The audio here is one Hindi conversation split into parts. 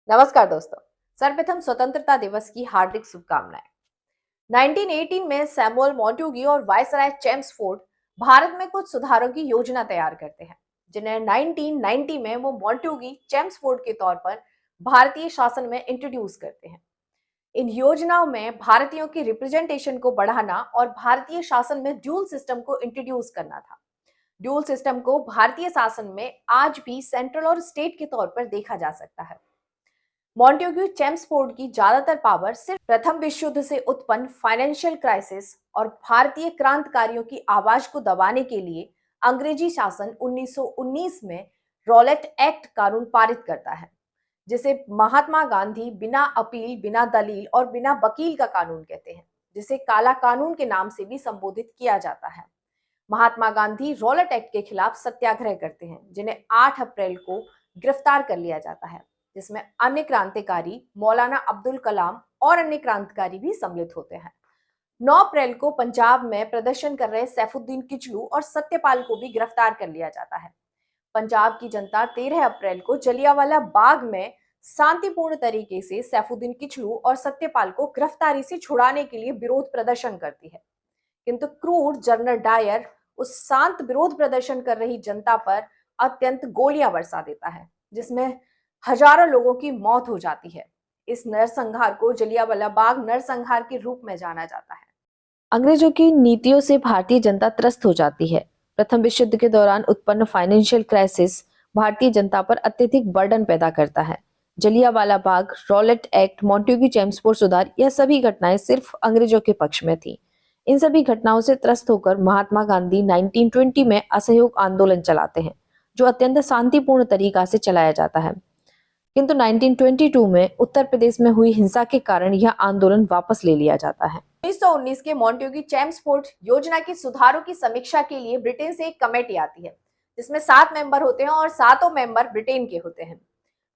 नमस्कार दोस्तों। सर्वप्रथम स्वतंत्रता दिवस की हार्दिक शुभकामनाएं। 1918 में सैमुअल मॉन्टेग्यू और वायसराय चेम्सफोर्ड भारत में कुछ सुधारों की योजना तैयार करते हैं, जिन्हें 1990 में वो मॉन्टेग्यू चेम्सफोर्ड के तौर पर भारतीय शासन में इंट्रोड्यूस करते हैं। इन योजनाओं में भारतीयों की रिप्रेजेंटेशन को बढ़ाना और भारतीय शासन में ड्यूल सिस्टम को इंट्रोड्यूस करना था। ड्यूल सिस्टम को भारतीय शासन में आज भी सेंट्रल और स्टेट के तौर पर देखा जा सकता है। मॉन्टेग्यू चेम्सफोर्ड की ज्यादातर पावर सिर्फ प्रथम विश्व युद्ध से उत्पन्न फाइनेंशियल क्राइसिस और भारतीय क्रांतिकारियों की आवाज को दबाने के लिए अंग्रेजी शासन 1919 में रॉलेट एक्ट कानून पारित करता है, जिसे महात्मा गांधी बिना अपील, बिना दलील और बिना वकील का कानून कहते हैं, जिसे काला कानून के नाम से भी संबोधित किया जाता है। महात्मा गांधी रॉलेट एक्ट के खिलाफ सत्याग्रह करते हैं, जिन्हें 8 अप्रैल को गिरफ्तार कर लिया जाता है, जिसमें अन्य क्रांतिकारी मौलाना अब्दुल कलाम और अन्य क्रांतिकारी भी सम्मिलित होते हैं। 9 अप्रैल को पंजाब में प्रदर्शन कर रहे सैफुद्दीन किचलू और सत्यपाल को भी गिरफ्तार कर लिया जाता है। पंजाब की जनता 13 अप्रैल को जलियांवाला बाग में शांतिपूर्ण तरीके से सैफुद्दीन किचलू और सत्यपाल को गिरफ्तारी से छुड़ाने के लिए विरोध प्रदर्शन करती है, किंतु क्रूर जनरल डायर उस शांत विरोध प्रदर्शन कर रही जनता पर अत्यंत गोलियां बरसा देता है, जिसमें हजारों लोगों की मौत हो जाती है। इस नरसंहार को जलियांवाला बाग नरसंहार के रूप में जाना जाता है। अंग्रेजों की नीतियों से भारतीय जनता त्रस्त हो जाती है। प्रथम विश्व युद्ध के दौरान उत्पन्न फाइनेंशियल क्राइसिस भारतीय जनता पर अत्यधिक बर्डन पैदा करता है। Jallianwala Bagh, Rowlatt act, Montagu Chelmsford सुधार, यह सभी घटनाएं सिर्फ अंग्रेजों के पक्ष में थी। इन सभी घटनाओं से त्रस्त होकर महात्मा गांधी 1920 में असहयोग आंदोलन चलाते हैं, जो अत्यंत शांतिपूर्ण तरीका से चलाया जाता है। किंतु 1922 में उत्तर प्रदेश में हुई हिंसा के कारण यह आंदोलन वापस ले लिया जाता है। 1919 के मॉन्टेग्यू चेम्सफोर्ड योजना की सुधारों की समीक्षा के लिए ब्रिटेन से एक कमेटी आती है, जिसमें 7 मेंबर होते हैं और 7 मेंबर ब्रिटेन के होते हैं।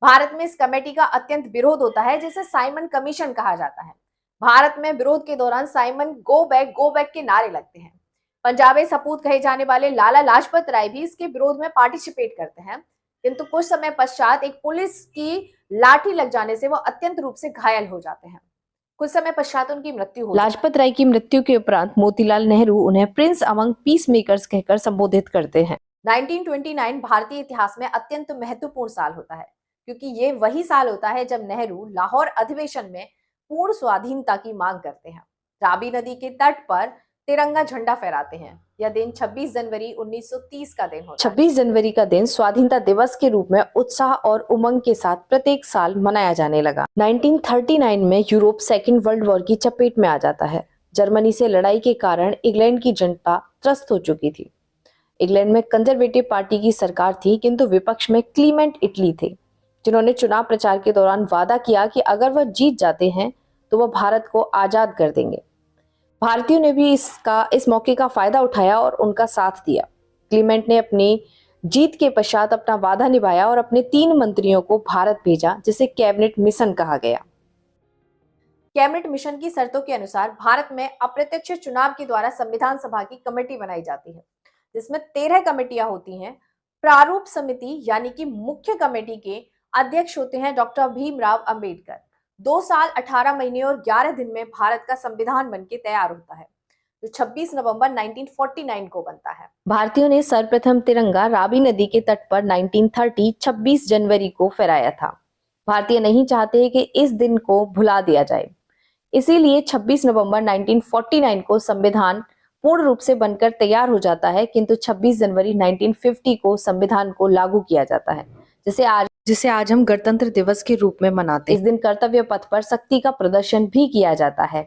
भारत में इस कमेटी का अत्यंत विरोध होता है, जिसे साइमन कमीशन कहा जाता है। भारत में विरोध के दौरान साइमन गो बैक के नारे लगते हैं। पंजाबी सपूत कहे जाने वाले लाला लाजपत राय भी इसके विरोध में पार्टिसिपेट करते हैं, किंतु कुछ समय पश्चात एक पुलिस की लाठी लग जाने से वो अत्यंत रूप से घायल हो जाते हैं। कुछ समय पश्चात उनकी मृत्यु हो जाती है। लाजपत राय की मृत्यु के उपरांत मोतीलाल नेहरू उन्हें प्रिंस अमंग पीस मेकर्स कहकर संबोधित करते हैं। 1929 भारतीय इतिहास में अत्यंत महत्वपूर्ण साल होता है, क्योंकि ये वही साल होता है जब नेहरू लाहौर अधिवेशन में पूर्ण स्वाधीनता की मांग करते हैं। रावी नदी के तट पर तिरंगा झंडा फहराते हैं। यह दिन 26 जनवरी 1930 का दिन होता है। 26 जनवरी का दिन स्वाधीनता दिवस के रूप में उत्साह और उमंग के साथ प्रत्येक साल मनाया जाने लगा। 1939 में यूरोप सेकेंड वर्ल्ड वॉर की चपेट में आ जाता है। जर्मनी से लड़ाई के कारण इंग्लैंड की जनता त्रस्त हो चुकी थी। इंग्लैंड में कंजर्वेटिव पार्टी की सरकार थी, किंतु विपक्ष में क्लीमेंट इटली थे, जिन्होंने चुनाव प्रचार के दौरान वादा किया कि अगर वह जीत जाते हैं तो वह भारत को आजाद कर देंगे। भारतीयों ने भी इस मौके का फायदा उठाया और उनका साथ दिया। क्लीमेंट ने अपनी जीत के पश्चात अपना वादा निभाया और अपने 3 मंत्रियों को भारत भेजा, जिसे कैबिनेट मिशन कहा गया। कैबिनेट मिशन की शर्तों के अनुसार भारत में अप्रत्यक्ष चुनाव के द्वारा संविधान सभा की कमेटी बनाई जाती है, जिसमें 13 कमेटियां होती हैं। प्रारूप समिति यानी कि मुख्य कमेटी के अध्यक्ष होते हैं डॉक्टर भीमराव अंबेडकर। 2 साल 18 महीने और 11 दिन में भारत का संविधान बनके तैयार होता है, जो 26 नवंबर 1949 को बनता है। भारतीयों ने सर्वप्रथम तिरंगा रावी नदी के तट पर 1930 26 जनवरी को फहराया था। भारतीय नहीं चाहते कि इस दिन को भुला दिया जाए, इसीलिए 26 नवंबर 1949 को संविधान पूर्ण रूप से बनकर तैयार हो जाता है, किंतु 26 जनवरी 1950 को संविधान को लागू किया जाता है, जिसे आज हम गणतंत्र दिवस के रूप में मनाते हैं। इस दिन कर्तव्य पथ पर शक्ति का प्रदर्शन भी किया जाता है।